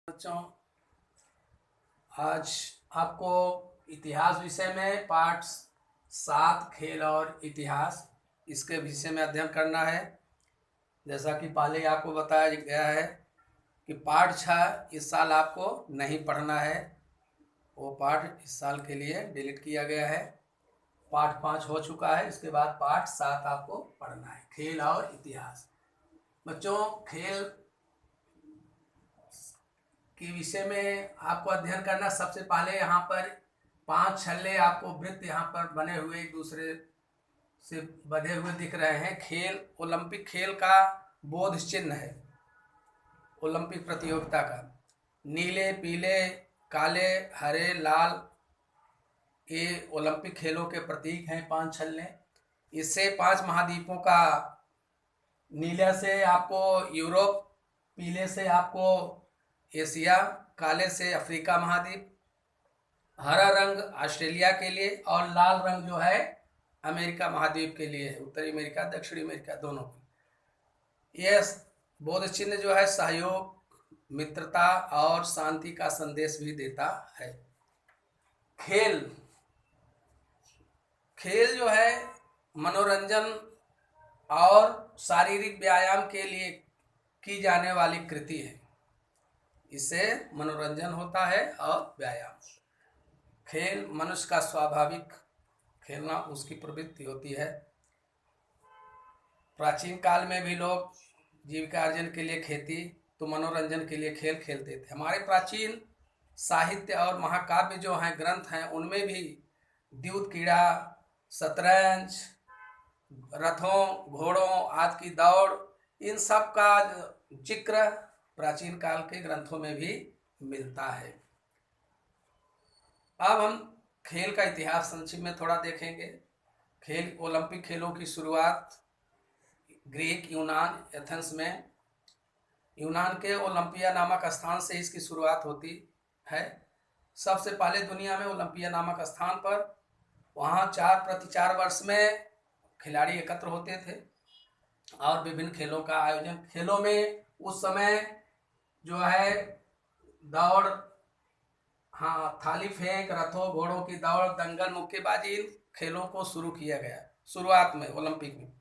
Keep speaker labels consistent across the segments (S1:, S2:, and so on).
S1: बच्चों, आज आपको इतिहास विषय में पाठ 7 खेल और इतिहास इसके विषय में अध्ययन करना है। जैसा कि पहले ही आपको बताया गया है कि पाठ 6 इस साल आपको नहीं पढ़ना है, वो पाठ इस साल के लिए डिलीट किया गया है। पाठ 5 हो चुका है, इसके बाद पाठ 7 आपको पढ़ना है, खेल और इतिहास। बच्चों, खेल के विषय में आपको अध्ययन करना, सबसे पहले यहाँ पर 5 छल्ले आपको वृत्त यहाँ पर बने हुए एक दूसरे से बंधे हुए दिख रहे हैं। खेल ओलंपिक खेल का बोध चिन्ह है, ओलंपिक प्रतियोगिता का। नीले, पीले, काले, हरे, लाल ये ओलंपिक खेलों के प्रतीक हैं 5 छल्ले। इससे 5 महाद्वीपों का, नीले से आपको यूरोप, पीले से आपको एशिया, काले से अफ्रीका महाद्वीप, हरा रंग ऑस्ट्रेलिया के लिए और लाल रंग जो है अमेरिका महाद्वीप के लिए है, उत्तरी अमेरिका दक्षिणी अमेरिका दोनों के। यह बोध चिन्ह जो है सहयोग, मित्रता और शांति का संदेश भी देता है। खेल खेल जो है मनोरंजन और शारीरिक व्यायाम के लिए की जाने वाली कृति है। इससे मनोरंजन होता है और व्यायाम। खेल मनुष्य का स्वाभाविक खेलना उसकी प्रवृत्ति होती है। प्राचीन काल में भी लोग जीविका अर्जन के लिए खेती तो मनोरंजन के लिए खेल खेलते थे। हमारे प्राचीन साहित्य और महाकाव्य जो हैं, ग्रंथ हैं, उनमें भी द्यूत क्रीड़ा, शतरंज, रथों घोड़ों आदि की दौड़, इन सब का जिक्र प्राचीन काल के ग्रंथों में भी मिलता है। अब हम खेल का इतिहास संक्षिप्त में थोड़ा देखेंगे। खेल ओलंपिक खेलों की शुरुआत ग्रीक यूनान एथेंस में, यूनान के ओलंपिया नामक स्थान से इसकी शुरुआत होती है। सबसे पहले दुनिया में ओलंपिया नामक स्थान पर, वहाँ 4 प्रति 4 वर्ष में खिलाड़ी एकत्र होते थे और विभिन्न खेलों का आयोजन। खेलों में उस समय जो है दौड़, हाँ, थाली फेंक, रथों घोड़ों की दौड़, दंगल, मुक्केबाजी, इन खेलों को शुरू किया गया शुरुआत में ओलंपिक में।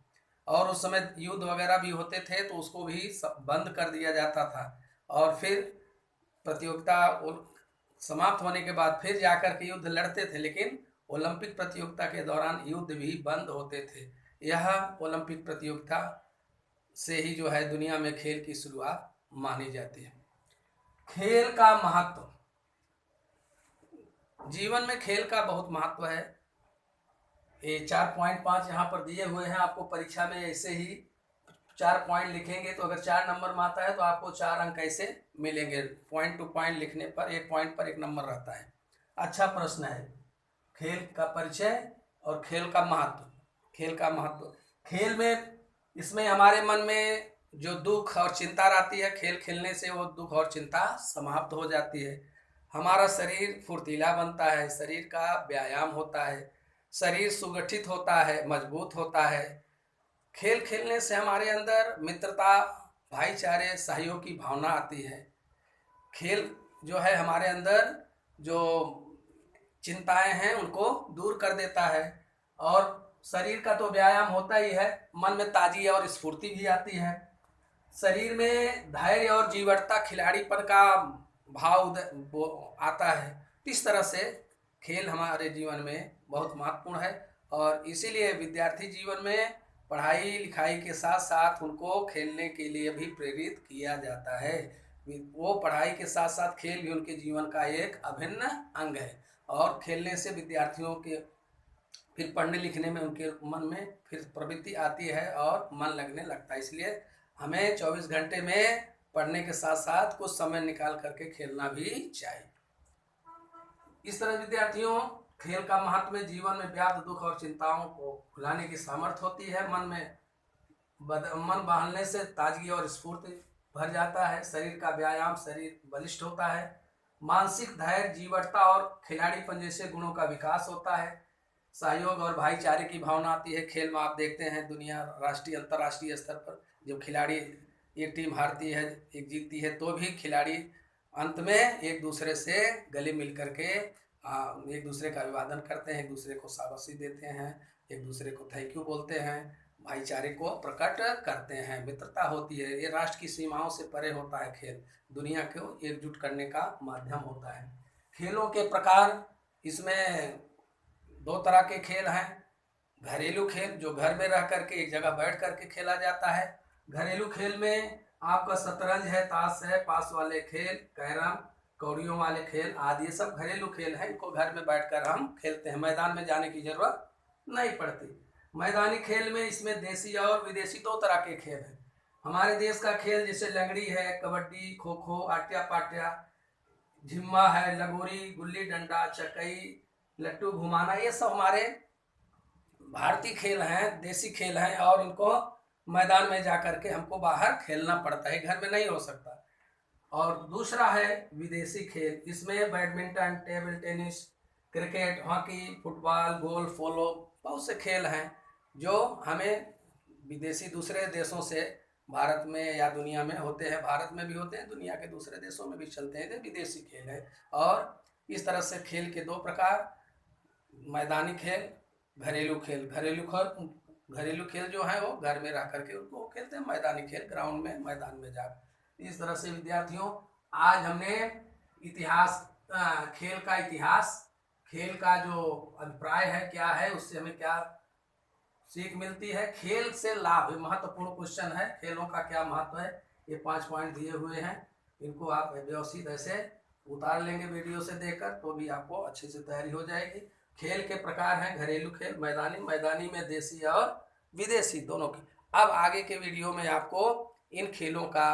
S1: और उस समय युद्ध वगैरह भी होते थे तो उसको भी सब बंद कर दिया जाता था। और फिर प्रतियोगिता समाप्त होने के बाद फिर जाकर के युद्ध लड़ते थे, लेकिन ओलंपिक प्रतियोगिता के दौरान युद्ध भी बंद होते थे। यह ओलंपिक प्रतियोगिता से ही जो है दुनिया में खेल की शुरुआत मानी जाती है। खेल का महत्व, जीवन में खेल का बहुत महत्व है। ये 4.5 यहाँ पर दिए हुए हैं। आपको परीक्षा में ऐसे ही 4 पॉइंट लिखेंगे तो अगर 4 नंबर में आता है तो आपको 4 अंक ऐसे मिलेंगे। पॉइंट टू पॉइंट लिखने पर 1 पॉइंट पर 1 नंबर रहता है। अच्छा प्रश्न है। खेल का परिचय और खेल का महत्व। खेल का महत्व, खेल में इसमें हमारे मन में जो दुख और चिंता रहती है, खेल खेलने से वो दुख और चिंता समाप्त हो जाती है। हमारा शरीर फुर्तीला बनता है, शरीर का व्यायाम होता है, शरीर सुगठित होता है, मजबूत होता है। खेल खेलने से हमारे अंदर मित्रता, भाईचारे, सहयोग की भावना आती है। खेल जो है हमारे अंदर जो चिंताएं हैं उनको दूर कर देता है। और शरीर का तो व्यायाम होता ही है, मन में ताजगी और स्फूर्ति भी आती है। शरीर में धैर्य और जीवटता, खिलाड़ीपन का भाव आता है। इस तरह से खेल हमारे जीवन में बहुत महत्वपूर्ण है और इसीलिए विद्यार्थी जीवन में पढ़ाई लिखाई के साथ साथ उनको खेलने के लिए भी प्रेरित किया जाता है। वो पढ़ाई के साथ साथ खेल भी उनके जीवन का एक अभिन्न अंग है और खेलने से विद्यार्थियों के फिर पढ़ने लिखने में उनके मन में फिर प्रवृत्ति आती है और मन लगने लगता है। इसलिए हमें 24 घंटे में पढ़ने के साथ साथ कुछ समय निकाल करके खेलना भी चाहिए। इस तरह विद्यार्थियों, खेल का महत्व में जीवन में व्याप्त दुख और चिंताओं को भुलाने की सामर्थ्य होती है। मन बहलने से ताजगी और स्फूर्ति भर जाता है। शरीर का व्यायाम, शरीर बलिष्ठ होता है। मानसिक धैर्य, जीवटता और खिलाड़ीपन जैसे गुणों का विकास होता है। सहयोग और भाईचारे की भावना आती है। खेल में आप देखते हैं दुनिया, राष्ट्रीय अंतर्राष्ट्रीय स्तर पर जब खिलाड़ी, एक टीम हारती है, एक जीतती है, तो भी खिलाड़ी अंत में एक दूसरे से गले मिल करके एक दूसरे का अभिवादन करते हैं, एक दूसरे को शाबाशी देते हैं, एक दूसरे को थैंक यू बोलते हैं, भाईचारे को प्रकट करते हैं, मित्रता होती है। ये राष्ट्र की सीमाओं से परे होता है खेल, दुनिया को एकजुट करने का माध्यम होता है। खेलों के प्रकार इसमें 2 तरह के खेल हैं। घरेलू खेल जो घर में रह करके एक जगह बैठ करके खेला जाता है। घरेलू खेल में आपका शतरंज है, ताश है, पास वाले खेल, कैरम, कौड़ियों वाले खेल आदि, ये सब घरेलू खेल हैं। इनको घर में बैठकर हम खेलते हैं, मैदान में जाने की जरूरत नहीं पड़ती। मैदानी खेल में इसमें देसी और विदेशी 2 तरह के खेल हैं। हमारे देश का खेल जैसे लंगड़ी है, कबड्डी, खो खो, आट्या पाट्या, झिम्मा है, लगोरी, गुल्ली डंडा, चकई, लट्टू घुमाना, ये सब हमारे भारतीय खेल हैं, देसी खेल हैं, और इनको मैदान में जाकर के हमको बाहर खेलना पड़ता है, घर में नहीं हो सकता। और दूसरा है विदेशी खेल, इसमें badminton, table tennis, cricket, hockey, football, golf, polo, बहुत से खेल हैं जो हमें विदेशी दूसरे देशों से भारत में या दुनिया में होते हैं। भारत में भी होते हैं, दुनिया के दूसरे देशों में भी चलते हैं, ये विदेशी खेल है। और इस तरह से खेल के 2 प्रकार, मैदानी खेल, घरेलू खेल। घरेलू खेल जो है वो घर में रह करके उनको खेलते हैं, मैदानी खेल ग्राउंड में, मैदान में जाकर। इस तरह से विद्यार्थियों, आज हमने इतिहास, खेल का जो अभिप्राय है क्या है, उससे हमें क्या सीख मिलती है, खेल से लाभ, महत्वपूर्ण क्वेश्चन है, खेलों का क्या महत्व है, ये 5 पॉइंट दिए हुए हैं। इनको आप व्यवस्थित ऐसे उतार लेंगे वीडियो से देखकर, तो भी आपको अच्छे से तैयारी हो जाएगी। खेल के प्रकार हैं घरेलू खेल, मैदानी में देसी और विदेशी दोनों की। अब आगे के वीडियो में आपको इन खेलों का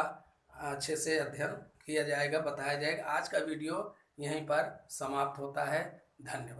S1: अच्छे से अध्ययन किया जाएगा, बताया जाएगा। आज का वीडियो यहीं पर समाप्त होता है। धन्यवाद।